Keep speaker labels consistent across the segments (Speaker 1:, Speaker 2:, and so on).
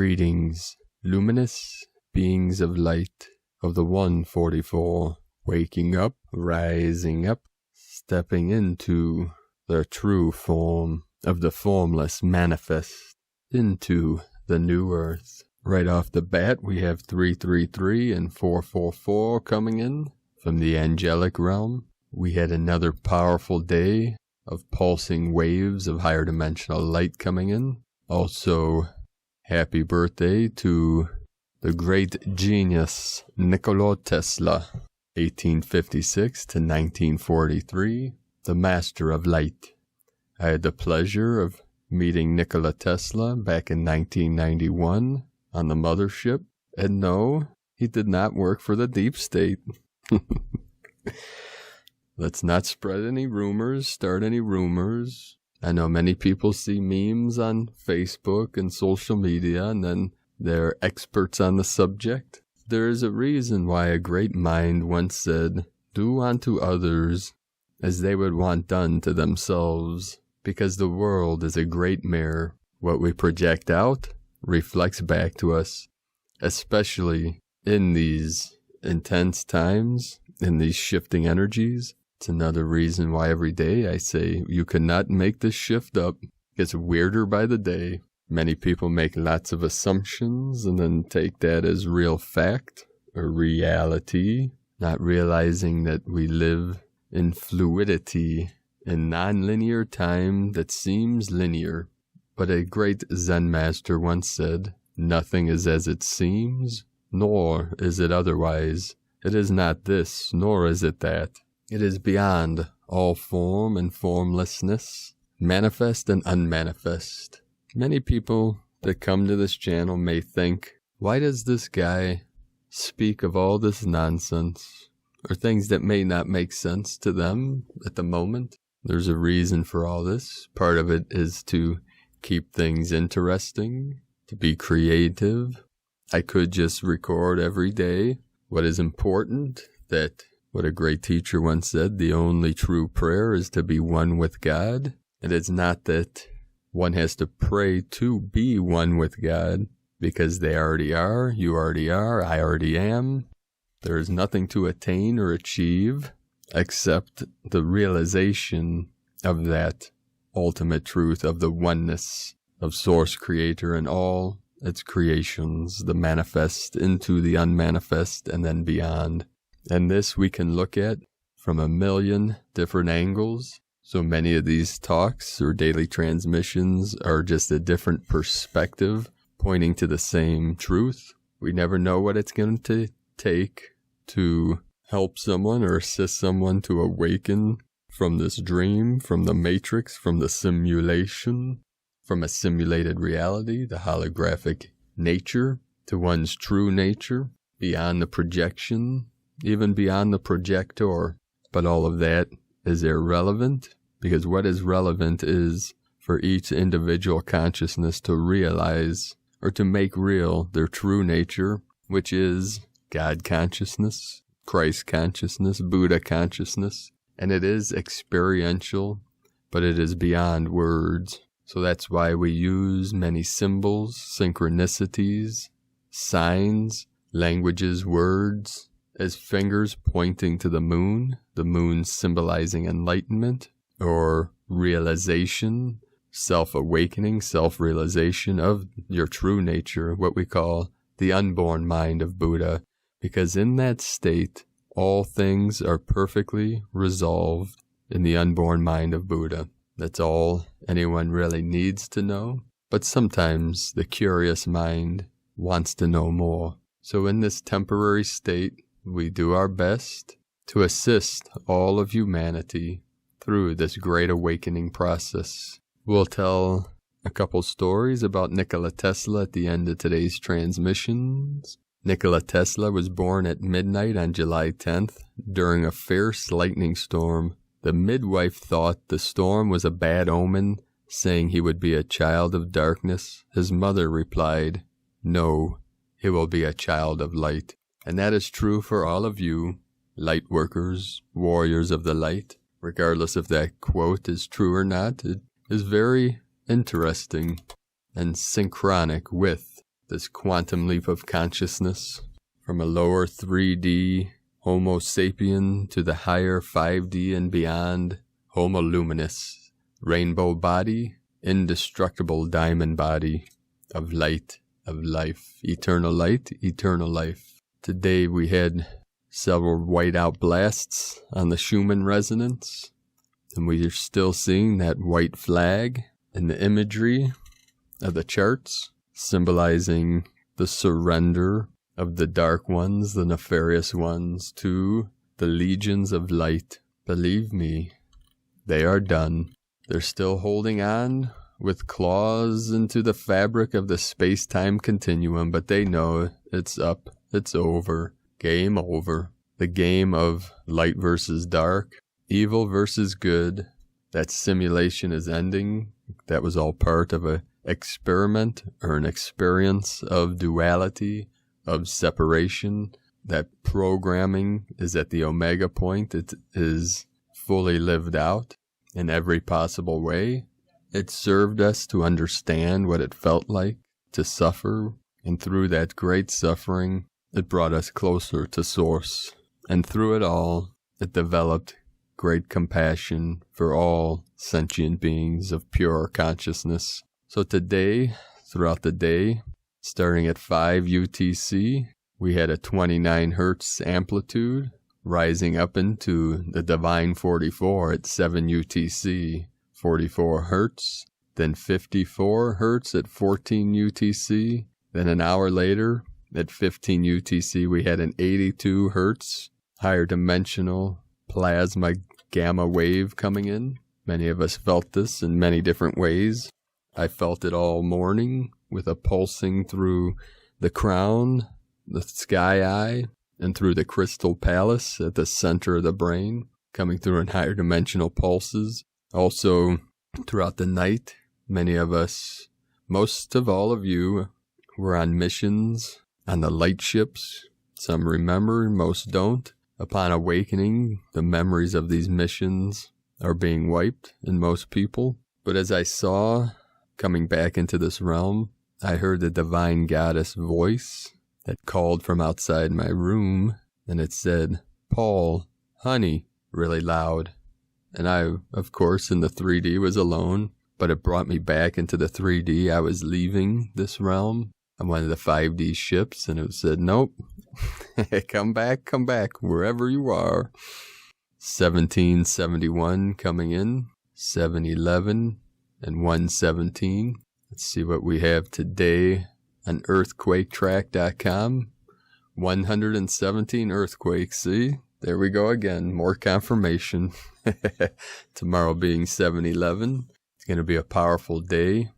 Speaker 1: Greetings, luminous beings of light of the 144, waking up, rising up, stepping into their true form of the formless manifest into the new earth. Right off the bat, we have 333 and 444 coming in from the angelic realm. We had another powerful day of pulsing waves of higher dimensional light coming in. Also, happy birthday to the great genius Nikola Tesla, 1856 to 1943, the master of light. I had the pleasure of meeting Nikola Tesla back in 1991 on the mothership, and no, he did not work for the deep state. Let's not spread any rumors, start any rumors. I know many people see memes on Facebook and social media, and then they're experts on the subject. There is a reason why a great mind once said, "Do unto others as they would want done to themselves," because the world is a great mirror. What we project out reflects back to us, especially in these intense times, in these shifting energies. It's another reason why every day I say you cannot make this shift up. It gets weirder by the day. Many people make lots of assumptions and then take that as real fact or reality, not realizing that we live in fluidity, in non-linear time that seems linear. But a great Zen master once said, "Nothing is as it seems, nor is it otherwise. It is not this, nor is it that. It is beyond all form and formlessness, manifest and unmanifest." Many people that come to this channel may think, why does this guy speak of all this nonsense, or things that may not make sense to them at the moment? There's a reason for all this. Part of it is to keep things interesting, to be creative. I could just record every day what is important, that what a great teacher once said, the only true prayer is to be one with God. And it's not that one has to pray to be one with God, because they already are, you already are, I already am. There is nothing to attain or achieve except the realization of that ultimate truth of the oneness of Source Creator and all its creations, the manifest into the unmanifest and then beyond. And this we can look at from a million different angles. So many of these talks or daily transmissions are just a different perspective pointing to the same truth. We never know what it's going to take to help someone or assist someone to awaken from this dream, from the matrix, from the simulation, from a simulated reality, the holographic nature, to one's true nature, beyond the projection, even beyond the projector. But all of that is irrelevant, because what is relevant is for each individual consciousness to realize or to make real their true nature, which is God consciousness, Christ consciousness, Buddha consciousness. And it is experiential, but it is beyond words. So that's why we use many symbols, synchronicities, signs, languages, words, as fingers pointing to the moon symbolizing enlightenment or realization, self-awakening, self-realization of your true nature, what we call the unborn mind of Buddha. Because in that state, all things are perfectly resolved in the unborn mind of Buddha. That's all anyone really needs to know. But sometimes the curious mind wants to know more. So in this temporary state, we do our best to assist all of humanity through this great awakening process. We'll tell a couple stories about Nikola Tesla at the end of today's transmissions. Nikola Tesla was born at midnight on July 10th during a fierce lightning storm. The midwife thought the storm was a bad omen, saying he would be a child of darkness. His mother replied, "No, he will be a child of light." And that is true for all of you, light workers, warriors of the light. Regardless if that quote is true or not, it is very interesting and synchronic with this quantum leap of consciousness from a lower 3D Homo sapien to the higher 5D and beyond Homo luminous, rainbow body, indestructible diamond body of light, of life, eternal light, eternal life. Today we had several whiteout blasts on the Schumann resonance, and we are still seeing that white flag in the imagery of the charts, symbolizing the surrender of the dark ones, the nefarious ones, to the legions of light. Believe me, they are done. They're still holding on with claws into the fabric of the space-time continuum, but they know it's up, it's over, game over. The game of light versus dark, evil versus good, that simulation is ending. That was all part of an experiment or an experience of duality, of separation. That programming is at the omega point. It is fully lived out in every possible way. It served us to understand what it felt like to suffer, and through that great suffering, it brought us closer to Source. And through it all, it developed great compassion for all sentient beings of pure consciousness. So today, throughout the day, starting at 5 UTC, we had a 29 hertz amplitude, rising up into the divine 44 at 7 UTC, 44 hertz, then 54 hertz at 14 UTC, then an hour later, at 15 UTC, we had an 82 hertz higher dimensional plasma gamma wave coming in. Many of us felt this in many different ways. I felt it all morning with a pulsing through the crown, the sky eye, and through the crystal palace at the center of the brain, coming through in higher dimensional pulses. Also, throughout the night, many of us, most of all of you, were on missions on the light ships. Some remember, most don't. Upon awakening, the memories of these missions are being wiped in most people. But as I saw coming back into this realm, I heard the divine goddess voice that called from outside my room, and it said, "Paul, honey," really loud. And I, of course, in the 3D was alone, but it brought me back into the 3D. I was leaving this realm on one of the 5D ships, and it said, "Nope, come back, wherever you are." 1771 coming in, 711, and 117. Let's see what we have today on earthquaketrack.com. 117 earthquakes. See, there we go again. More confirmation. Tomorrow being 7/11. It's going to be a powerful day.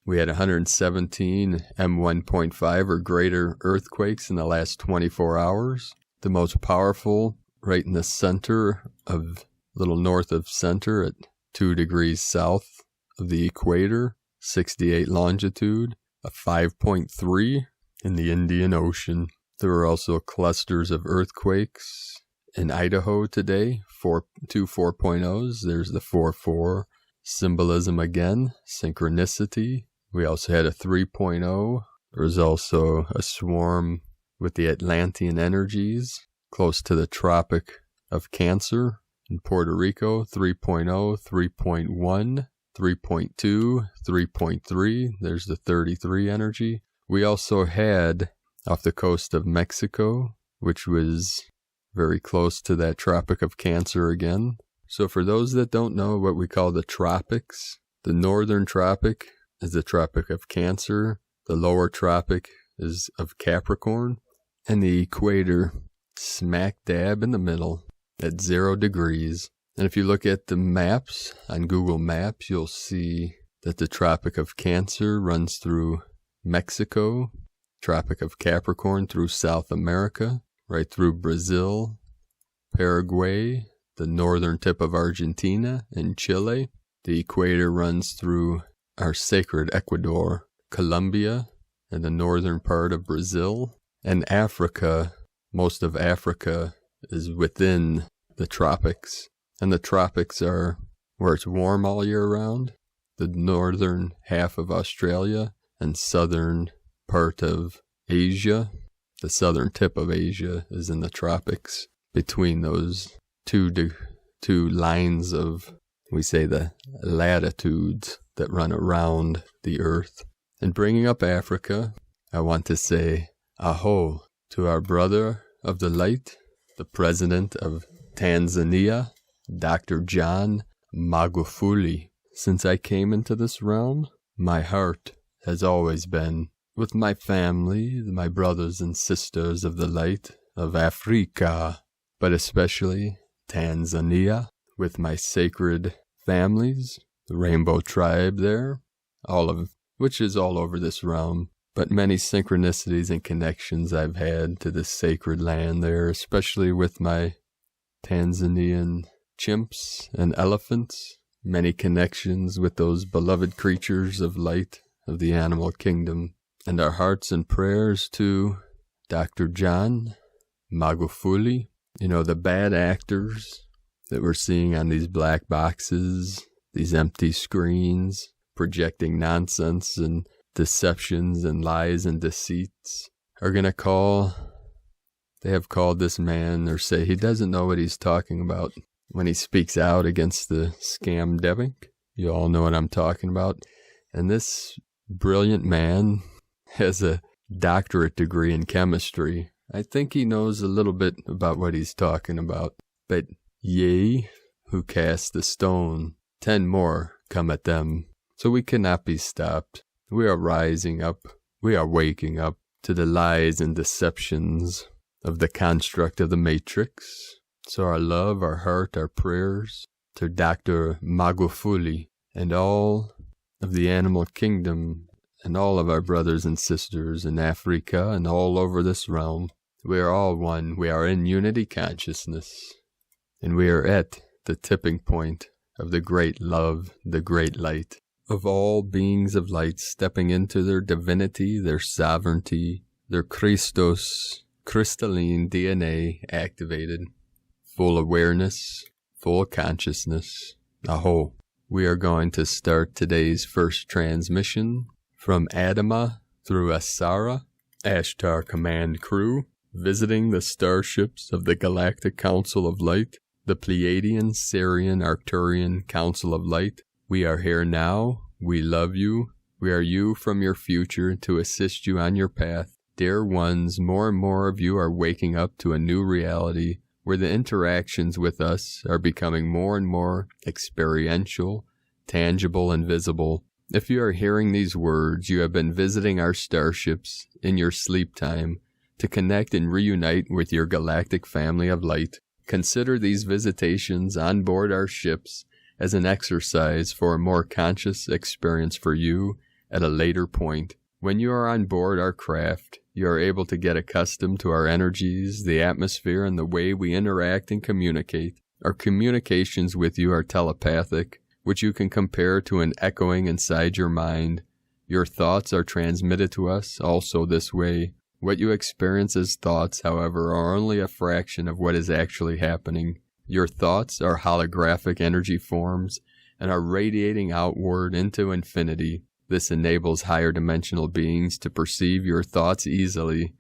Speaker 1: We had 117 M1.5 or greater earthquakes in the last 24 hours. The most powerful right in the center of, little north of center at 2 degrees south of the equator, 68 longitude, a 5.3 in the Indian Ocean. There were also clusters of earthquakes in Idaho today, 2 4.0s. There's the 4-4 symbolism again, synchronicity. We also had a 3.0. There was also a swarm with the Atlantean energies close to the Tropic of Cancer in Puerto Rico, 3.0, 3.1, 3.2, 3.3. There's the 33 energy. We also had off the coast of Mexico, which was very close to that Tropic of Cancer again. So for those that don't know what we call the tropics, the northern tropic is the Tropic of Cancer, the lower tropic is of Capricorn, and the equator smack dab in the middle at 0 degrees. And if you look at the maps on Google Maps, you'll see that the Tropic of Cancer runs through Mexico, Tropic of Capricorn through South America, right through Brazil, Paraguay, the northern tip of Argentina and Chile. The equator runs through our sacred Ecuador, Colombia, and the northern part of Brazil. And Africa, most of Africa is within the tropics. And the tropics are where it's warm all year round. The northern half of Australia and southern part of Asia. The southern tip of Asia is in the tropics. Between those two lines of, we say, the latitudes that run around the earth. And bringing up Africa, I want to say aho to our brother of the light, the president of Tanzania, Dr. John Magufuli. Since I came into this realm, my heart has always been with my family, my brothers and sisters of the light of Africa, but especially Tanzania, with my sacred families, the Rainbow Tribe there, which is all over this realm, but many synchronicities and connections I've had to this sacred land there, especially with my Tanzanian chimps and elephants, many connections with those beloved creatures of light of the animal kingdom, and our hearts and prayers to Dr. John Magufuli. You know, the bad actors that we're seeing on these black boxes, these empty screens, projecting nonsense and deceptions and lies and deceits, are going to they have called this man, or say he doesn't know what he's talking about when he speaks out against the scamdemic. You all know what I'm talking about. And this brilliant man has a doctorate degree in chemistry. I think he knows a little bit about what he's talking about. But ye who cast the stone, 10 more come at them. So we cannot be stopped. We are rising up. We are waking up to the lies and deceptions of the construct of the matrix. So our love, our heart, our prayers to Dr. Magufuli and all of the animal kingdom and all of our brothers and sisters in Africa and all over this realm. We are all one. We are in unity consciousness. And we are at the tipping point of the great love, the great light of all beings of light stepping into their divinity, their sovereignty, their Christos, crystalline DNA activated, full awareness, full consciousness. Aho. We are going to start today's first transmission from Adama through Asara, Ashtar Command Crew, visiting the starships of the Galactic Council of Light, the Pleiadian, Sirian, Arcturian Council of Light. We are here now. We love you. We are you from your future to assist you on your path. Dear ones, more and more of you are waking up to a new reality where the interactions with us are becoming more and more experiential, tangible, and visible. If you are hearing these words, you have been visiting our starships in your sleep time to connect and reunite with your galactic family of light. Consider these visitations on board our ships as an exercise for a more conscious experience for you at a later point. When you are on board our craft, you are able to get accustomed to our energies, the atmosphere, and the way we interact and communicate. Our communications with you are telepathic, which you can compare to an echoing inside your mind. Your thoughts are transmitted to us also this way. What you experience as thoughts, however, are only a fraction of what is actually happening. Your thoughts are holographic energy forms and are radiating outward into infinity. This enables higher dimensional beings to perceive your thoughts easily.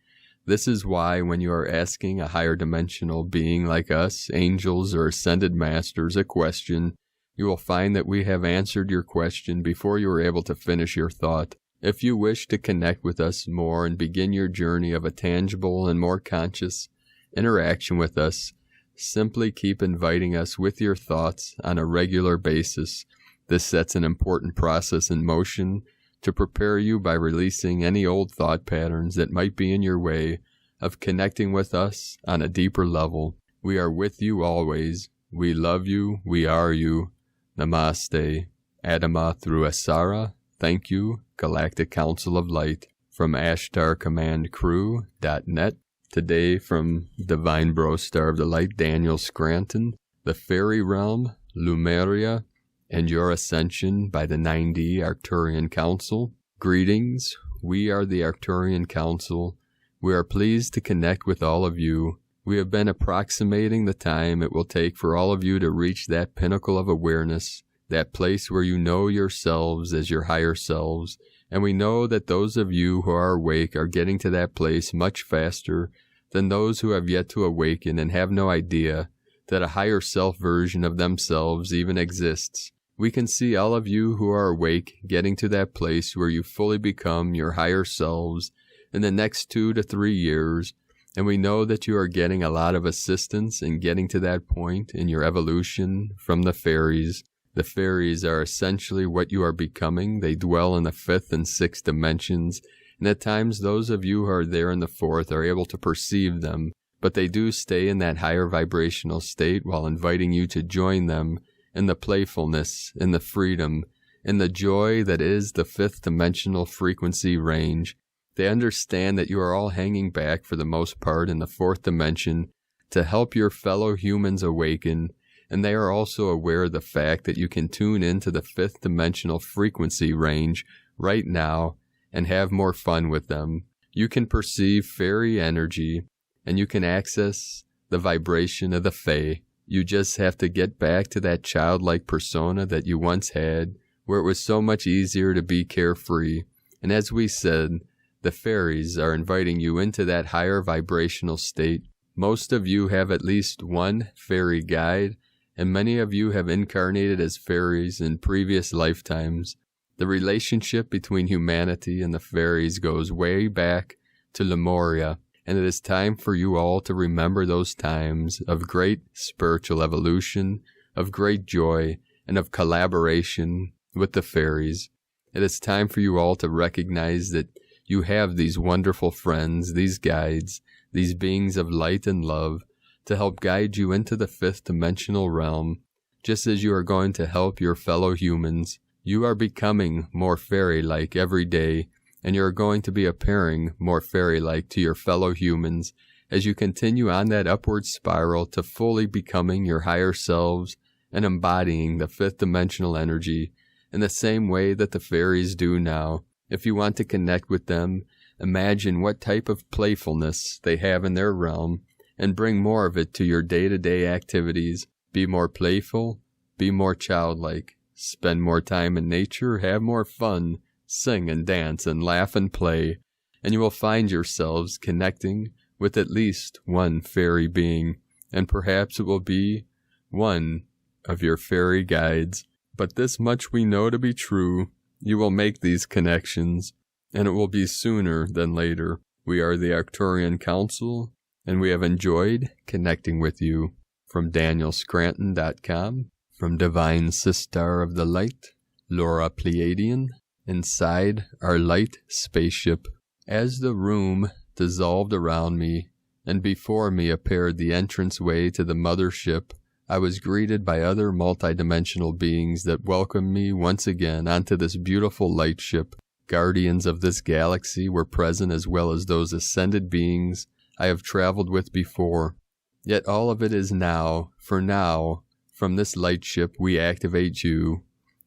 Speaker 1: This is why when you are asking a higher dimensional being like us, angels or ascended masters, a question, you will find that we have answered your question before you were able to finish your thought. If you wish to connect with us more and begin your journey of a tangible and more conscious interaction with us, simply keep inviting us with your thoughts on a regular basis. This sets an important process in motion to prepare you by releasing any old thought patterns that might be in your way of connecting with us on a deeper level. We are with you always. We love you. We are you. Namaste. Adama through Asara. Thank you. Galactic Council of Light. From AshtarCommandCrew.net. Today from Divine Bro Star of the Light, Daniel Scranton. The Fairy Realm, Lumeria, and your ascension by the 9D Arcturian Council. Greetings. We are the Arcturian Council. We are pleased to connect with all of you. We have been approximating the time it will take for all of you to reach that pinnacle of awareness, that place where you know yourselves as your higher selves, And we know that those of you who are awake are getting to that place much faster than those who have yet to awaken and have no idea that a higher self version of themselves even exists. We can see all of you who are awake getting to that place where you fully become your higher selves in the next 2 to 3 years, and we know that you are getting a lot of assistance in getting to that point in your evolution from the fairies. The fairies are essentially what you are becoming. They dwell in the 5th and 6th dimensions, and at times those of you who are there in the 4th are able to perceive them, but they do stay in that higher vibrational state while inviting you to join them in the playfulness, in the freedom, in the joy that is the 5th dimensional frequency range. They understand that you are all hanging back for the most part in the 4th dimension to help your fellow humans awaken, and they are also aware of the fact that you can tune into the 5th dimensional frequency range right now and have more fun with them. You can perceive fairy energy, and you can access the vibration of the Fae. You just have to get back to that childlike persona that you once had, where it was so much easier to be carefree. And as we said, the fairies are inviting you into that higher vibrational state. Most of you have at least one fairy guide, and many of you have incarnated as fairies in previous lifetimes. The relationship between humanity and the fairies goes way back to Lemuria, and it is time for you all to remember those times of great spiritual evolution, of great joy, and of collaboration with the fairies. It is time for you all to recognize that you have these wonderful friends, these guides, these beings of light and love, to help guide you into the 5th dimensional realm, just as you are going to help your fellow humans. You are becoming more fairy-like every day, and you are going to be appearing more fairy-like to your fellow humans as you continue on that upward spiral to fully becoming your higher selves and embodying the 5th dimensional energy in the same way that the fairies do now. If you want to connect with them, imagine what type of playfulness they have in their realm and bring more of it to your day-to-day activities. Be more playful, be more childlike, spend more time in nature, have more fun, sing and dance and laugh and play, and you will find yourselves connecting with at least one fairy being, and perhaps it will be one of your fairy guides. But this much we know to be true: you will make these connections, and it will be sooner than later. We are the Arcturian Council, and we have enjoyed connecting with you. From DanielScranton.com, from Divine Sister of the Light, Laura Pleiadian, inside our light spaceship. As the room dissolved around me, and before me appeared the entranceway to the mothership, I was greeted by other multidimensional beings that welcomed me once again onto this beautiful light ship. Guardians of this galaxy were present, as well as those ascended beings I have traveled with before. Yet all of it is now, for now, from this light ship we activate you,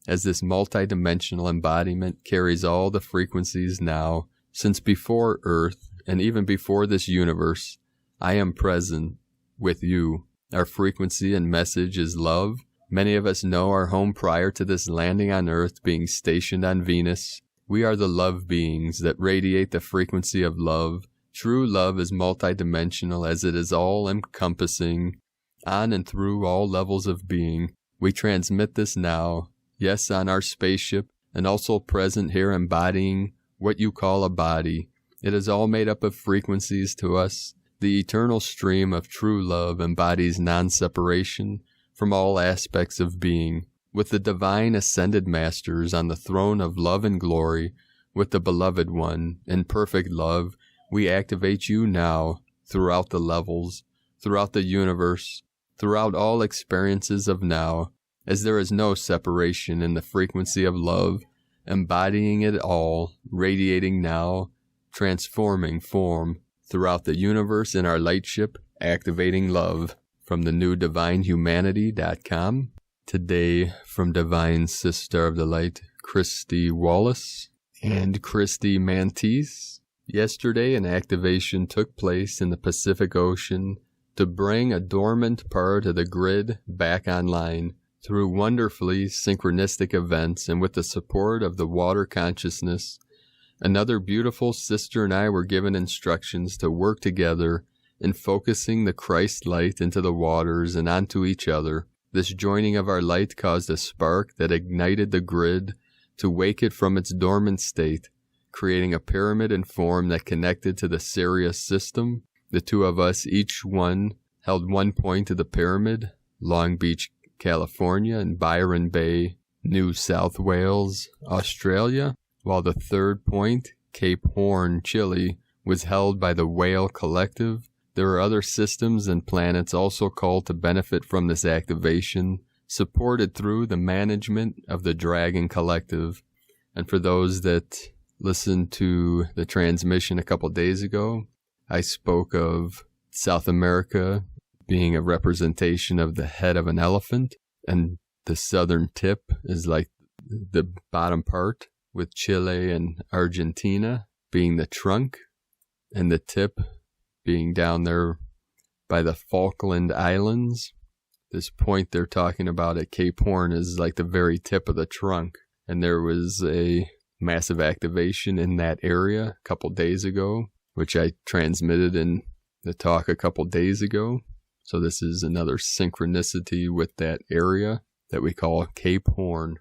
Speaker 1: as this multidimensional embodiment carries all the frequencies now, since before Earth, and even before this universe, I am present with you. Our frequency and message is love. Many of us know our home prior to this landing on Earth being stationed on Venus. We are the love beings that radiate the frequency of love. True love is multidimensional, as it is all-encompassing, on and through all levels of being. We transmit this now, yes, on our spaceship, and also present here embodying what you call a body. It is all made up of frequencies to us. The eternal stream of true love embodies non-separation from all aspects of being. With the divine ascended masters on the throne of love and glory, with the beloved one in perfect love, we activate you now throughout the levels, throughout the universe, throughout all experiences of now, as there is no separation in the frequency of love, embodying it all, radiating now, transforming form throughout the universe in our light ship, activating love. From the new DivineHumanity.com. Today, from Divine Sister of the Light, Christy Wallace and Christy Mantis. Yesterday, an activation took place in the Pacific Ocean to bring a dormant part of the grid back online. Through wonderfully synchronistic events and with the support of the water consciousness, Another beautiful sister and I were given instructions to work together in focusing the Christ light into the waters and onto each other. This joining of our light caused a spark that ignited the grid to wake it from its dormant state, creating a pyramid in form that connected to the Sirius system. The two of us, each one, held one point of the pyramid, Long Beach, California, and Byron Bay, New South Wales, Australia, while the third point, Cape Horn, Chile, was held by the Whale Collective. There are other systems and planets also called to benefit from this activation, supported through the management of the Dragon Collective. And for those that listened to the transmission a couple days ago, I spoke of South America being a representation of the head of an elephant, and the southern tip is like the bottom part, with Chile and Argentina being the trunk, and the tip being down there by the Falkland Islands. This point they're talking about at Cape Horn is like the very tip of the trunk, and there was a massive activation in that area a couple days ago, which I transmitted in the talk a couple days ago. So this is another synchronicity with that area that we call Cape Horn.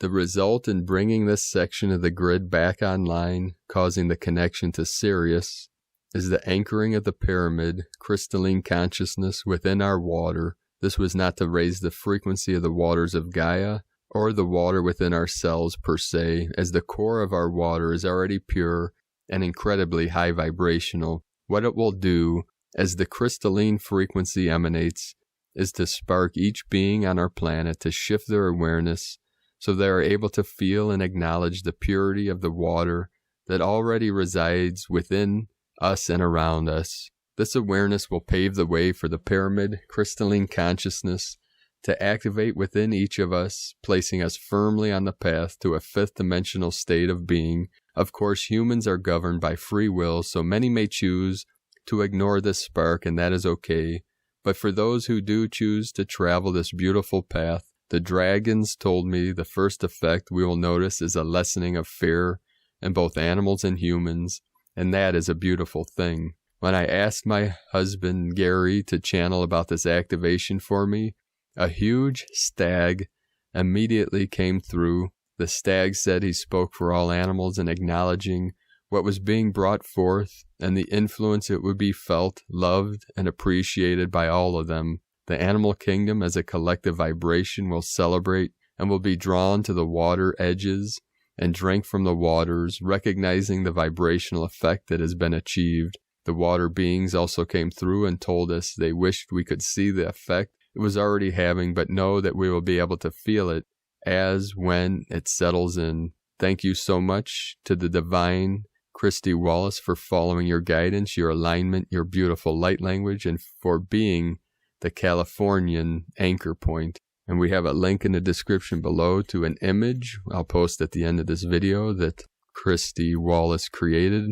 Speaker 1: The result in bringing this section of the grid back online, causing the connection to Sirius, is the anchoring of the pyramid, crystalline consciousness within our water. This was not to raise the frequency of the waters of Gaia, or the water within our cells per se, as the core of our water is already pure and incredibly high vibrational. What it will do, as the crystalline frequency emanates, is to spark each being on our planet to shift their awareness so they are able to feel and acknowledge the purity of the water that already resides within us and around us. This awareness will pave the way for the pyramid crystalline consciousness to activate within each of us, placing us firmly on the path to a fifth dimensional state of being. Of course, humans are governed by free will, so many may choose to ignore this spark, and that is okay. But for those who do choose to travel this beautiful path, the dragons told me the first effect we will notice is a lessening of fear in both animals and humans, and that is a beautiful thing. When I asked my husband Gary to channel about this activation for me, a huge stag immediately came through. The stag said he spoke for all animals in acknowledging what was being brought forth and the influence it would be felt, loved, and appreciated by all of them. The animal kingdom as a collective vibration will celebrate and will be drawn to the water edges and drink from the waters, recognizing the vibrational effect that has been achieved. The water beings also came through and told us they wished we could see the effect it was already having, but know that we will be able to feel it as when it settles in. Thank you so much to the divine Christy Wallace for following your guidance, your alignment, your beautiful light language, and for being the Californian anchor point. And we have a link in the description below to an image I'll post at the end of this video that Christy Wallace created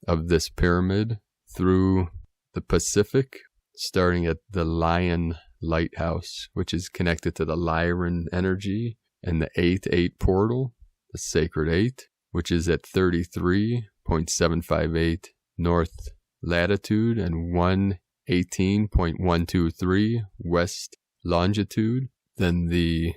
Speaker 1: of this pyramid through the Pacific, starting at the Lion Lighthouse, which is connected to the Lyran energy, and the 8-8 portal, the Sacred 8, which is at 33.758 north latitude and 118.123 west longitude. Then the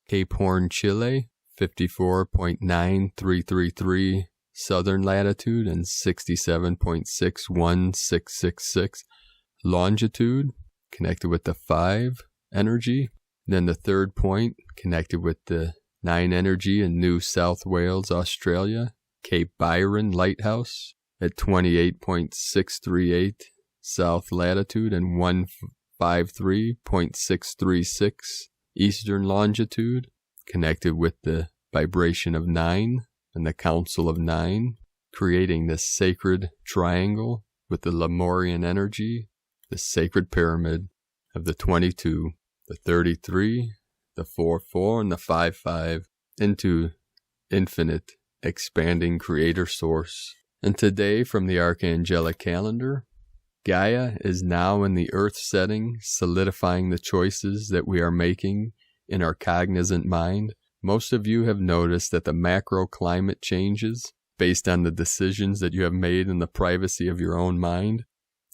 Speaker 1: Cape Horn, Chile, 54.9333 southern latitude and 67.61666 longitude, connected with the 5 energy. Then the third point, connected with the 9 energy in New South Wales, Australia, Cape Byron Lighthouse at 28.638 south latitude and 153.636 eastern longitude, connected with the vibration of 9 and the Council of 9, creating this sacred triangle with the Lemurian energy, the sacred pyramid of the 22, the 33, the 4-4, and the 5-5 into infinite, expanding creator source. And today, from the Archangelic calendar, Gaia is now in the Earth setting, solidifying the choices that we are making in our cognizant mind. Most of you have noticed that the macro climate changes based on the decisions that you have made in the privacy of your own mind?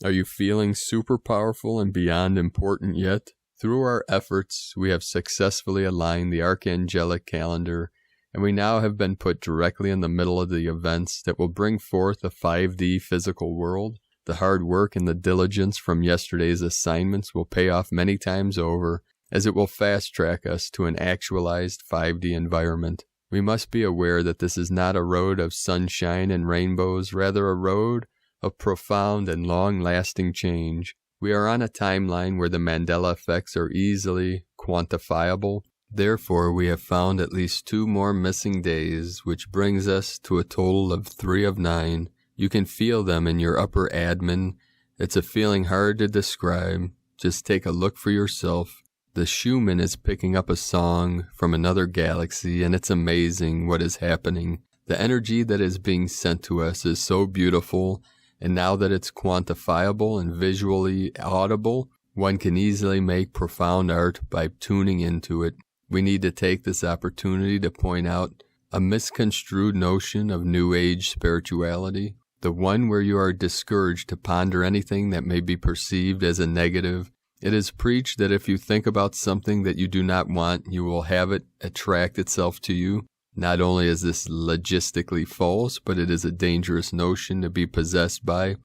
Speaker 1: Are you feeling super powerful and beyond important yet? Through our efforts, we have successfully aligned the archangelic calendar, and we now have been put directly in the middle of the events that will bring forth a 5D physical world. The hard work and the diligence from yesterday's assignments will pay off many times over, as it will fast-track us to an actualized 5D environment. We must be aware that this is not a road of sunshine and rainbows, rather a road of profound and long-lasting change. We are on a timeline where the Mandela effects are easily quantifiable. Therefore, we have found at least 2 more missing days, which brings us to a total of 3 of 9. You can feel them in your upper admin. It's a feeling hard to describe. Just take a look for yourself. The Schumann is picking up a song from another galaxy, and it's amazing what is happening. The energy that is being sent to us is so beautiful, and now that it's quantifiable and visually audible, one can easily make profound art by tuning into it. We need to take this opportunity to point out a misconstrued notion of New Age spirituality, the one where you are discouraged to ponder anything that may be perceived as a negative. It is preached that if you think about something that you do not want, you will have it attract itself to you. Not only is this logistically false, but it is a dangerous notion to be possessed by,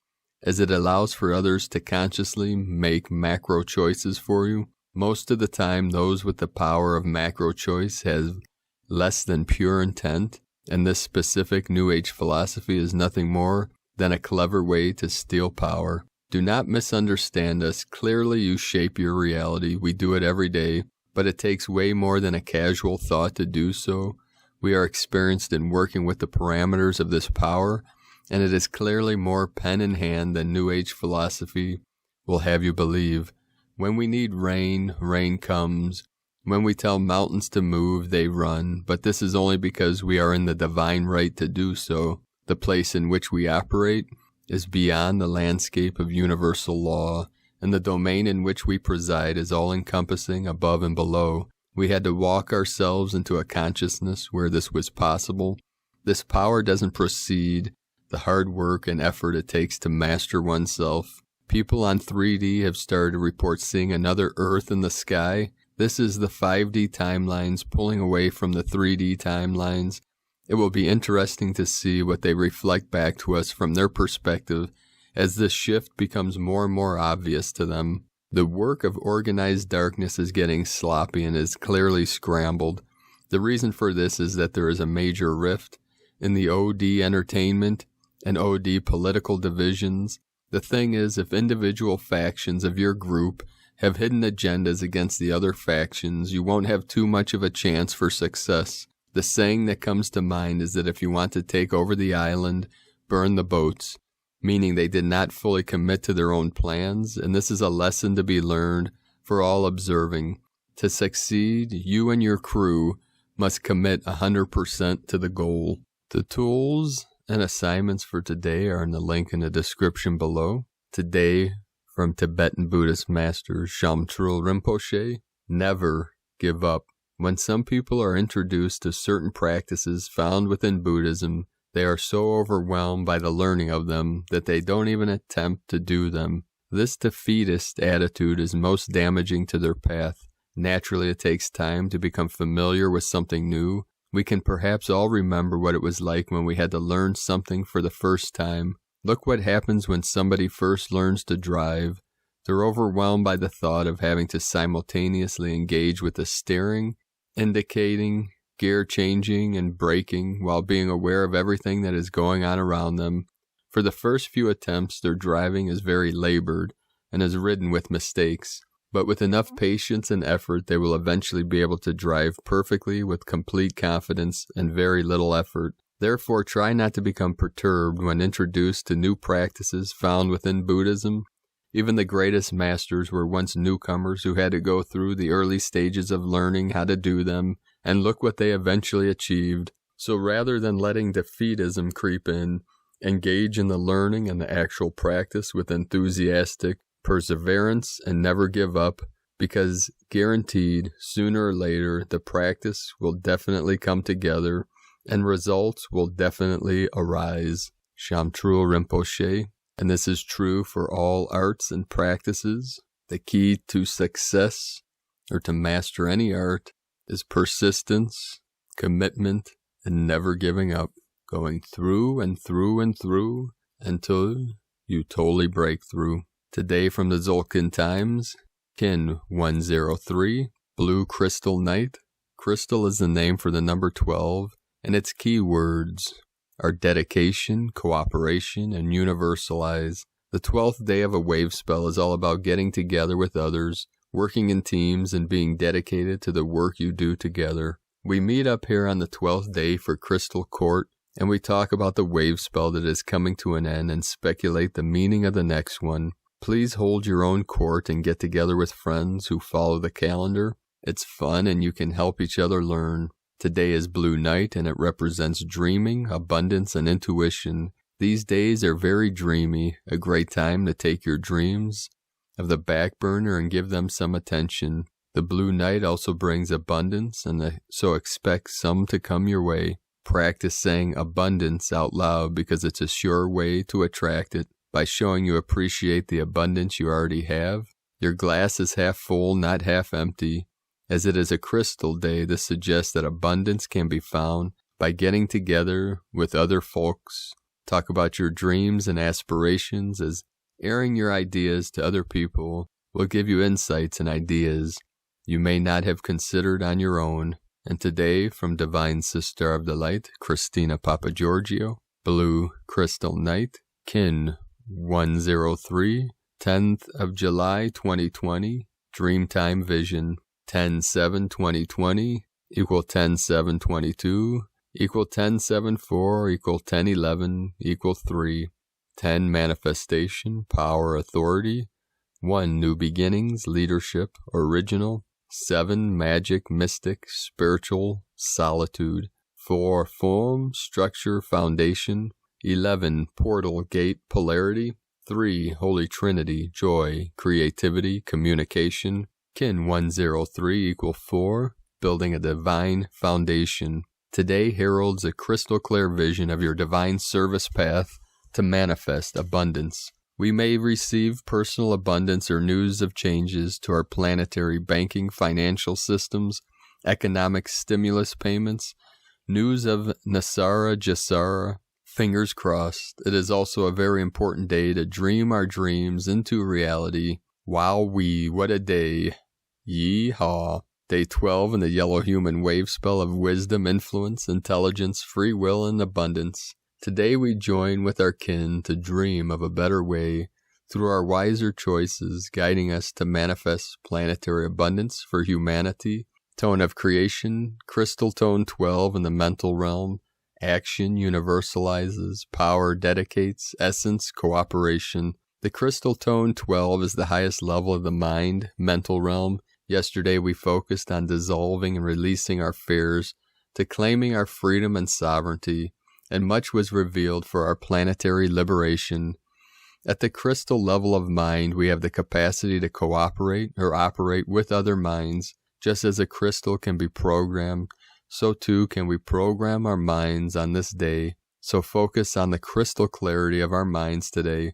Speaker 1: as it allows for others to consciously make macro choices for you. Most of the time, those with the power of macro choice have less than pure intent, and this specific New Age philosophy is nothing more than a clever way to steal power. Do not misunderstand us. Clearly, you shape your reality. We do it every day, but it takes way more than a casual thought to do so. We are experienced in working with the parameters of this power, and it is clearly more pen in hand than New Age philosophy will have you believe. When we need rain, rain comes. When we tell mountains to move, they run, but this is only because we are in the divine right to do so. The place in which we operate is beyond the landscape of universal law, and the domain in which we preside is all-encompassing above and below. We had to walk ourselves into a consciousness where this was possible. This power doesn't precede the hard work and effort it takes to master oneself. People on 3D have started to report seeing another Earth in the sky. This is the 5D timelines pulling away from the 3D timelines. It will be interesting to see what they reflect back to us from their perspective as this shift becomes more and more obvious to them. The work of organized darkness is getting sloppy and is clearly scrambled. The reason for this is that there is a major rift in the OD entertainment and OD political divisions. The thing is, if individual factions of your group have hidden agendas against the other factions, you won't have too much of a chance for success. The saying that comes to mind is that if you want to take over the island, burn the boats, meaning they did not fully commit to their own plans, and this is a lesson to be learned for all observing. To succeed, you and your crew must commit 100% to the goal. The tools and assignments for today are in the link in the description below. Today, from Tibetan Buddhist Master Shamtrul Rinpoche, never give up. When some people are introduced to certain practices found within Buddhism, they are so overwhelmed by the learning of them that they don't even attempt to do them. This defeatist attitude is most damaging to their path. Naturally, it takes time to become familiar with something new. We can perhaps all remember what it was like when we had to learn something for the first time. Look what happens when somebody first learns to drive. They're overwhelmed by the thought of having to simultaneously engage with the steering, indicating, gear changing, and braking while being aware of everything that is going on around them. For the first few attempts, their driving is very labored and is ridden with mistakes. But with enough patience and effort, they will eventually be able to drive perfectly with complete confidence and very little effort. Therefore, try not to become perturbed when introduced to new practices found within Buddhism. Even the greatest masters were once newcomers who had to go through the early stages of learning how to do them, and look what they eventually achieved. So rather than letting defeatism creep in, engage in the learning and the actual practice with enthusiastic perseverance and never give up, because guaranteed, sooner or later, the practice will definitely come together and results will definitely arise. Shamtrul Rinpoche. And this is true for all arts and practices. The key to success, or to master any art, is persistence, commitment, and never giving up. Going through and through and through until you totally break through. Today from the Tzolk'in Times, Kin 103, Blue Crystal Night. Crystal is the name for the number 12, and its key words are dedication, cooperation, and universalize. The 12th day of a wave spell is all about getting together with others, working in teams, and being dedicated to the work you do together. We meet up here on the 12th day for Crystal Court, and we talk about the wave spell that is coming to an end and speculate the meaning of the next one. Please hold your own court and get together with friends who follow the calendar. It's fun and you can help each other learn. Today is Blue Night and it represents dreaming, abundance, and intuition. These days are very dreamy, a great time to take your dreams of the back burner and give them some attention. The Blue Night also brings abundance, and so expect some to come your way. Practice saying abundance out loud because it's a sure way to attract it by showing you appreciate the abundance you already have. Your glass is half full, not half empty. As it is a crystal day, this suggests that abundance can be found by getting together with other folks. Talk about your dreams and aspirations, as airing your ideas to other people will give you insights and ideas you may not have considered on your own. And today, from Divine Sister of the Light, Christina Papagiorgio, Blue Crystal Night, Kin 103, 10th of July 2020, Dreamtime Vision, 10/7/2020 equal 10/7/22 equal 10/7/4 equal 10/11 equal 3. 10 manifestation, power, authority. 1 new beginnings, leadership, original. 7 magic, mystic, spiritual, solitude. 4 form, structure, foundation. 11 portal, gate, polarity. 3 Holy Trinity, joy, creativity, communication. Kin 103 equal 4, building a divine foundation. Today heralds a crystal clear vision of your divine service path to manifest abundance. We may receive personal abundance or news of changes to our planetary banking, financial systems, economic stimulus payments, news of Nasara Jasara. Fingers crossed. It is also a very important day to dream our dreams into reality. Wowee, what a day. Yeehaw. Day 12 in the Yellow Human Wave Spell of wisdom, influence, intelligence, free will, and abundance. Today we join with our kin to dream of a better way through our wiser choices, guiding us to manifest planetary abundance for humanity. Tone of creation, crystal tone 12 in the mental realm. Action universalizes, power dedicates, essence cooperation. The crystal tone 12 is the highest level of the mind, mental realm. Yesterday we focused on dissolving and releasing our fears to claiming our freedom and sovereignty, and much was revealed for our planetary liberation. At the crystal level of mind, we have the capacity to cooperate or operate with other minds. Just as a crystal can be programmed, so too can we program our minds on this day. So focus on the crystal clarity of our minds today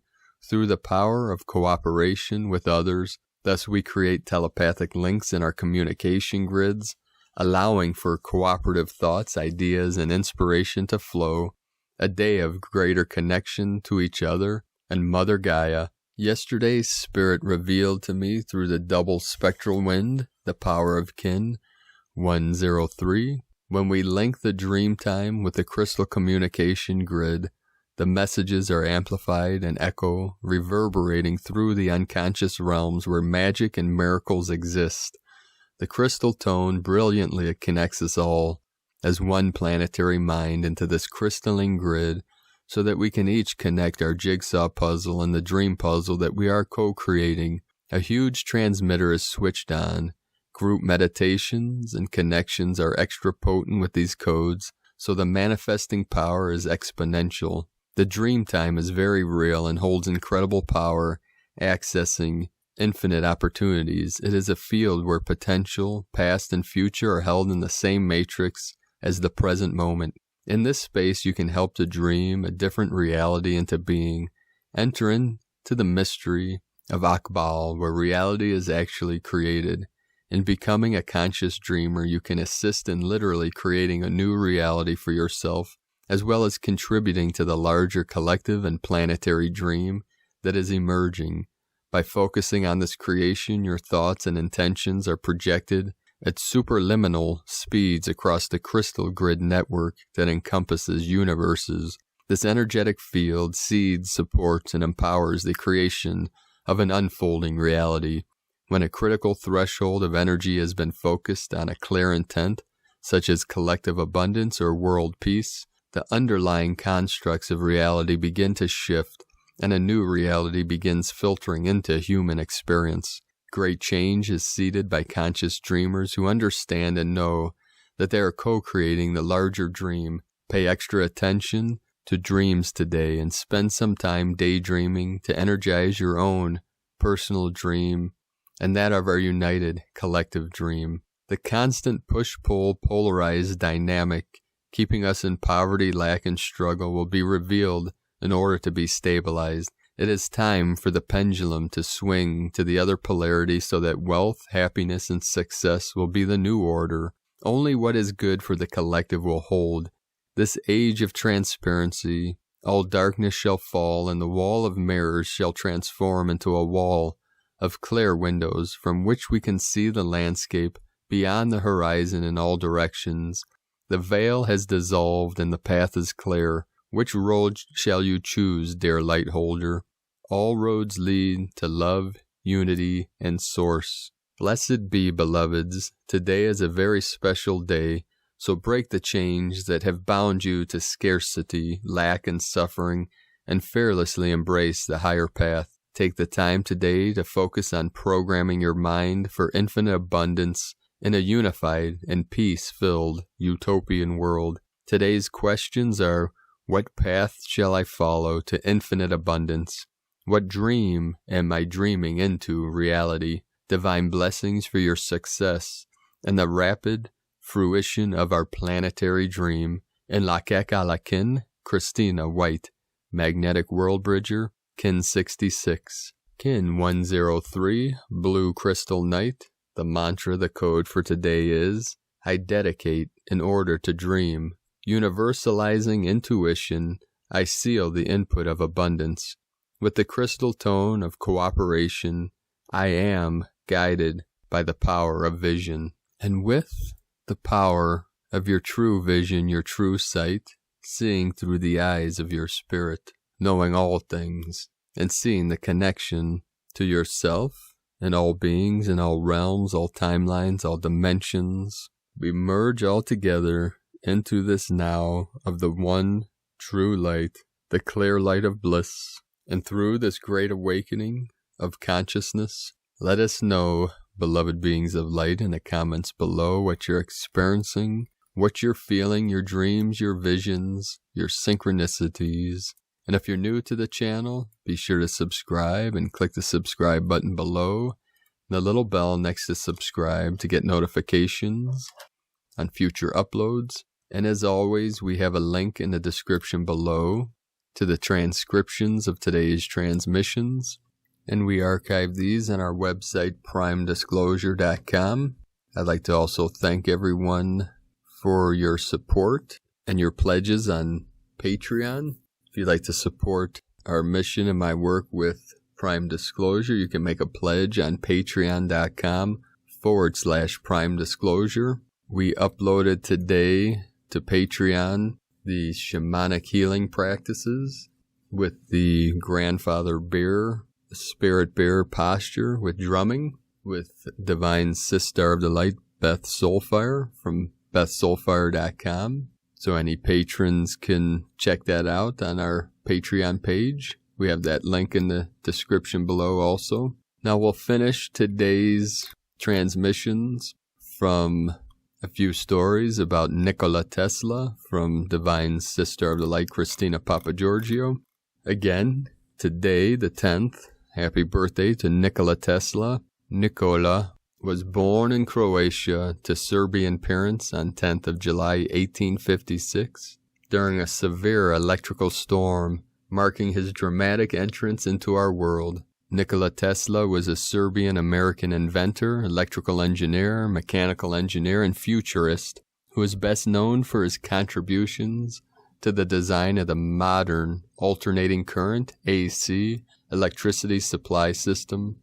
Speaker 1: through the power of cooperation with others. Thus we create telepathic links in our communication grids, allowing for cooperative thoughts, ideas, and inspiration to flow. A day of greater connection to each other and Mother Gaia. Yesterday's spirit revealed to me through the double spectral wind the power of Kin 103. When we link the dream time with the crystal communication grid, the messages are amplified and echo, reverberating through the unconscious realms where magic and miracles exist. The crystal tone brilliantly connects us all as one planetary mind into this crystalline grid so that we can each connect our jigsaw puzzle and the dream puzzle that we are co-creating. A huge transmitter is switched on. Group meditations and connections are extra potent with these codes, so the manifesting power is exponential. The dream time is very real and holds incredible power, accessing infinite opportunities. It is a field where potential, past, and future are held in the same matrix as the present moment. In this space, you can help to dream a different reality into being, enter into the mystery of Akbal, where reality is actually created. In becoming a conscious dreamer, you can assist in literally creating a new reality for yourself, as well as contributing to the larger collective and planetary dream that is emerging. By focusing on this creation, your thoughts and intentions are projected at superliminal speeds across the crystal grid network that encompasses universes. This energetic field seeds, supports, and empowers the creation of an unfolding reality. When a critical threshold of energy has been focused on a clear intent, such as collective abundance or world peace, the underlying constructs of reality begin to shift, and a new reality begins filtering into human experience. Great change is seeded by conscious dreamers who understand and know that they are co-creating the larger dream. Pay extra attention to dreams today and spend some time daydreaming to energize your own personal dream and that of our united collective dream. The constant push-pull polarized dynamic keeping us in poverty, lack, and struggle will be revealed in order to be stabilized. It is time for the pendulum to swing to the other polarity so that wealth, happiness, and success will be the new order. Only what is good for the collective will hold. This age of transparency, all darkness shall fall, and the wall of mirrors shall transform into a wall of clear windows from which we can see the landscape beyond the horizon in all directions. The veil has dissolved and the path is clear. Which road shall you choose, dear light holder? All roads lead to love, unity, and source. Blessed be, beloveds. Today is a very special day, so break the chains that have bound you to scarcity, lack, and suffering, and fearlessly embrace the higher path. Take the time today to focus on programming your mind for infinite abundance in a unified and peace-filled utopian world. Today's questions are: what path shall I follow to infinite abundance? What dream am I dreaming into reality? Divine blessings for your success and the rapid fruition of our planetary dream. In Lakek Alakin, Christina White, Magnetic World Bridger, Kin 66. Kin 103, Blue Crystal Night. The mantra, the code for today is: I dedicate in order to dream. Universalizing intuition, I seal the input of abundance. With the crystal tone of cooperation, I am guided by the power of vision. And with the power of your true vision, your true sight, seeing through the eyes of your spirit, knowing all things, and seeing the connection to yourself and all beings in all realms, all timelines, all dimensions, we merge all together into this now of the one true light, the clear light of bliss. And through this great awakening of consciousness, let us know, beloved beings of light, in the comments below what you're experiencing, what you're feeling, your dreams, your visions, your synchronicities. And if you're new to the channel, be sure to subscribe and click the subscribe button below, and the little bell next to subscribe to get notifications on future uploads. And as always, we have a link in the description below to the transcriptions of today's transmissions, and we archive these on our website, primedisclosure.com. I'd like to also thank everyone for your support and your pledges on Patreon. If you'd like to support our mission and my work with Prime Disclosure, you can make a pledge on patreon.com/Prime Disclosure. We uploaded today to Patreon the shamanic healing practices with the grandfather bear, spirit bear posture with drumming, with Divine Sister of the Light, Beth Soulfire from BethSoulfire.com. So any patrons can check that out on our Patreon page. We have that link in the description below also. Now we'll finish today's transmissions from a few stories about Nikola Tesla from Divine Sister of the Light, Christina Papagiorgio. Again, today, the 10th, happy birthday to Nikola Tesla. Nikola was born in Croatia to Serbian parents on 10th of July, 1856. during a severe electrical storm, marking his dramatic entrance into our world. Nikola Tesla was a Serbian-American inventor, electrical engineer, mechanical engineer, and futurist who is best known for his contributions to the design of the modern alternating current AC electricity supply system.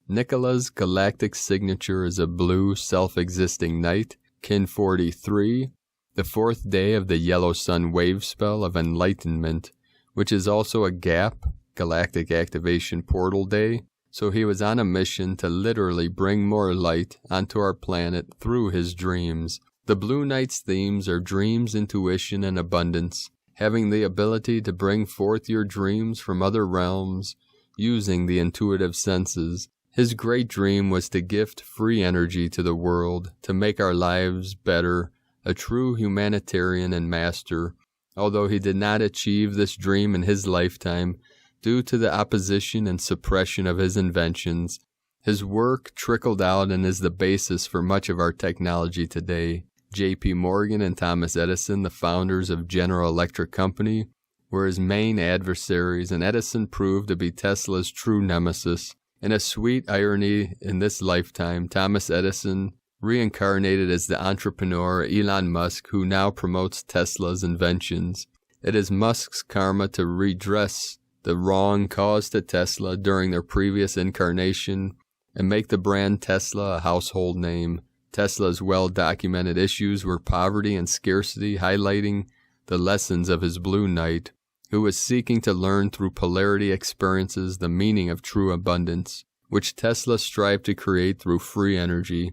Speaker 1: Nikola's galactic signature is a blue self-existing night, Kin 43, the fourth day of the yellow sun wave spell of enlightenment, which is also a gap, galactic activation portal day, so he was on a mission to literally bring more light onto our planet through his dreams. The Blue Night's themes are dreams, intuition, and abundance, having the ability to bring forth your dreams from other realms using the intuitive senses. His great dream was to gift free energy to the world, to make our lives better, a true humanitarian and master. Although he did not achieve this dream in his lifetime, due to the opposition and suppression of his inventions, his work trickled out and is the basis for much of our technology today. J.P. Morgan and Thomas Edison, the founders of General Electric Company, were his main adversaries, and Edison proved to be Tesla's true nemesis. In a sweet irony in this lifetime, Thomas Edison reincarnated as the entrepreneur Elon Musk, who now promotes Tesla's inventions. It is Musk's karma to redress the wrong caused to Tesla during their previous incarnation and make the brand Tesla a household name. Tesla's well-documented issues were poverty and scarcity, highlighting the lessons of his Blue Knight, who was seeking to learn through polarity experiences the meaning of true abundance, which Tesla strived to create through free energy.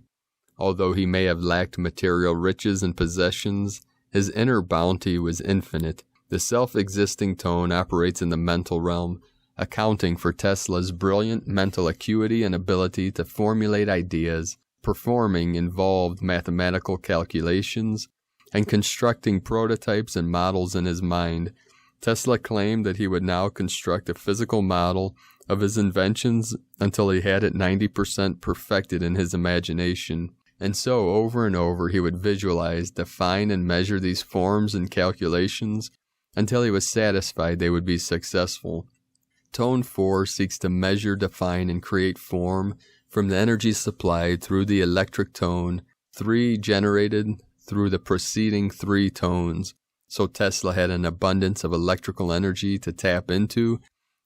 Speaker 1: Although he may have lacked material riches and possessions, his inner bounty was infinite. The self-existing tone operates in the mental realm, accounting for Tesla's brilliant mental acuity and ability to formulate ideas, performing involved mathematical calculations, and constructing prototypes and models in his mind. Tesla claimed that he would now construct a physical model of his inventions until he had it 90% perfected in his imagination. And so, over and over, he would visualize, define, and measure these forms and calculations until he was satisfied they would be successful. Tone 4 seeks to measure, define, and create form from the energy supplied through the electric tone, 3 generated through the preceding 3 tones. So Tesla had an abundance of electrical energy to tap into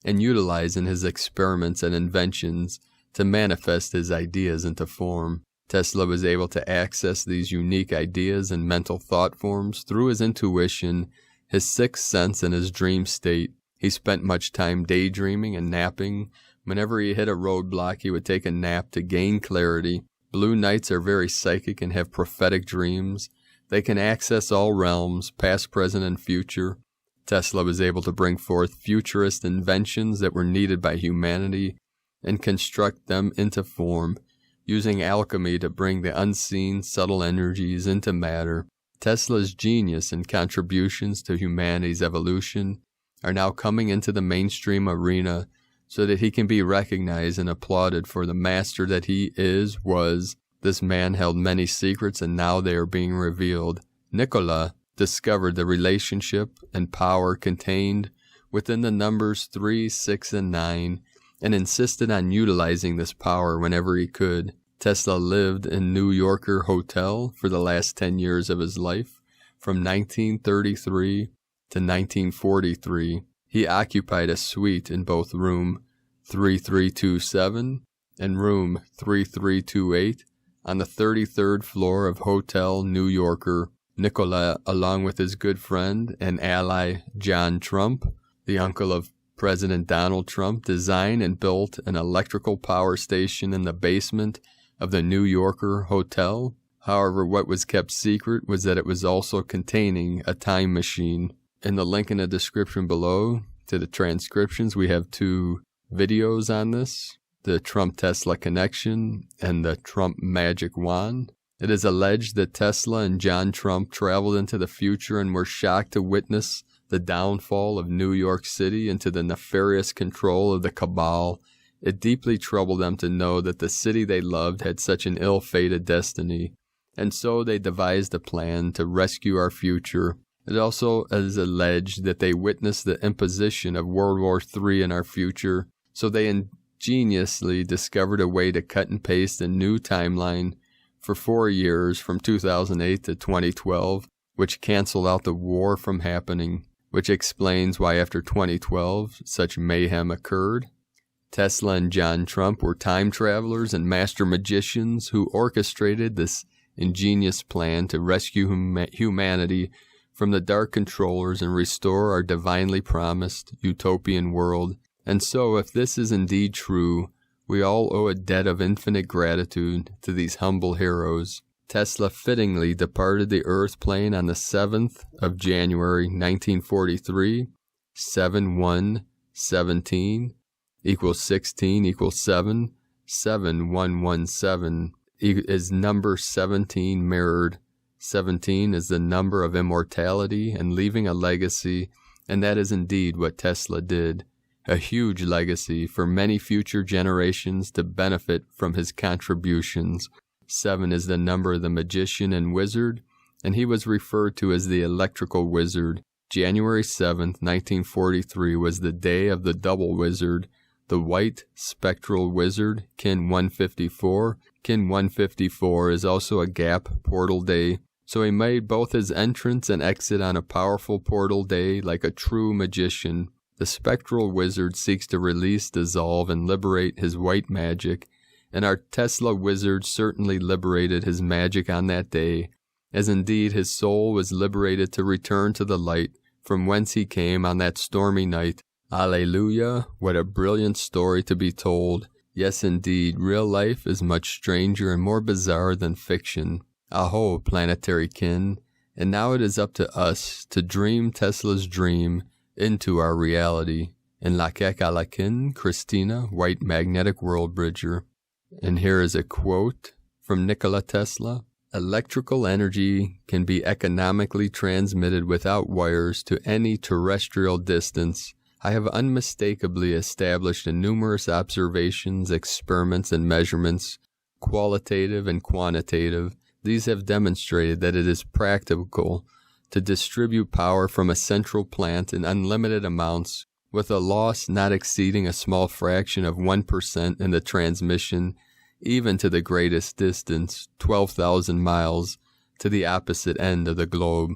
Speaker 1: and utilize in his experiments and inventions to manifest his ideas into form. Tesla was able to access these unique ideas and mental thought forms through his intuition, his sixth sense, and his dream state. He spent much time daydreaming and napping. Whenever he hit a roadblock, he would take a nap to gain clarity. Blue Knights are very psychic and have prophetic dreams. They can access all realms, past, present, and future. Tesla was able to bring forth futurist inventions that were needed by humanity and construct them into form, using alchemy to bring the unseen, subtle energies into matter. Tesla's genius and contributions to humanity's evolution are now coming into the mainstream arena so that he can be recognized and applauded for the master that he was. This man held many secrets, and now they are being revealed. Nikola discovered the relationship and power contained within the numbers 3, 6, and 9, and insisted on utilizing this power whenever he could. Tesla lived in New Yorker Hotel for the last 10 years of his life, from 1933 to 1943. He occupied a suite in both room 3327 and room 3328 on the 33rd floor of Hotel New Yorker. Nikola, along with his good friend and ally John Trump, the uncle of President Donald Trump, designed and built an electrical power station in the basement of the New Yorker Hotel. However, what was kept secret was that it was also containing a time machine. In the link in the description below to the transcriptions, we have 2 videos on this, the Trump-Tesla connection and the Trump magic wand. It is alleged that Tesla and John Trump traveled into the future and were shocked to witness the downfall of New York City into the nefarious control of the cabal. It deeply troubled them to know that the city they loved had such an ill-fated destiny, and so they devised a plan to rescue our future. It also is alleged that they witnessed the imposition of World War III in our future, so they ingeniously discovered a way to cut and paste a new timeline for 4 years from 2008 to 2012, which canceled out the war from happening, which explains why after 2012 such mayhem occurred. Tesla and John Trump were time travelers and master magicians who orchestrated this ingenious plan to rescue humanity from the dark controllers and restore our divinely promised utopian world. And so, if this is indeed true, we all owe a debt of infinite gratitude to these humble heroes. Tesla fittingly departed the Earth plane on the 7th of January, 1943, 7-1-17 equals 16 equals 7, 7-1-1-7 is number 17 mirrored. 17 is the number of immortality and leaving a legacy, and that is indeed what Tesla did. A huge legacy for many future generations to benefit from his contributions. 7 is the number of the magician and wizard, and he was referred to as the electrical wizard. January 7th, 1943 was the day of the double wizard, the white spectral wizard, kin 154. Kin 154 is also a gap portal day, so he made both his entrance and exit on a powerful portal day like a true magician. The spectral wizard seeks to release, dissolve, and liberate his white magic, and our Tesla wizard certainly liberated his magic on that day, as indeed his soul was liberated to return to the light from whence he came on that stormy night. Alleluia, what a brilliant story to be told. Yes, indeed, real life is much stranger and more bizarre than fiction. Aho, planetary kin, and now it is up to us to dream Tesla's dream into our reality. In Lakek Alakin, Christina, White Magnetic World Bridger. And here is a quote from Nikola Tesla. Electrical energy can be economically transmitted without wires to any terrestrial distance. I have unmistakably established in numerous observations, experiments, and measurements, qualitative and quantitative. These have demonstrated that it is practical to distribute power from a central plant in unlimited amounts, with a loss not exceeding a small fraction of 1% in the transmission, even to the greatest distance, 12,000 miles, to the opposite end of the globe.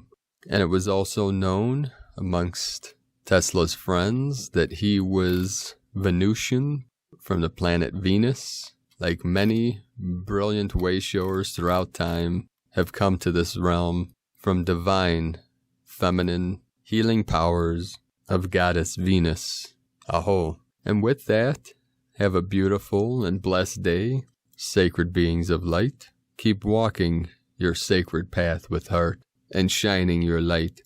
Speaker 1: And it was also known amongst Tesla's friends that he was Venusian from the planet Venus. Like many brilliant wayshowers throughout time have come to this realm from divine, feminine, healing powers of goddess Venus. Aho. And with that, have a beautiful and blessed day, sacred beings of light. Keep walking your sacred path with heart, and shining your light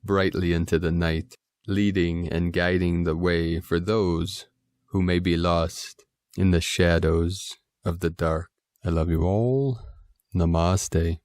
Speaker 1: brightly into the night, leading and guiding the way for those who may be lost in the shadows of the dark. I love you all. Namaste.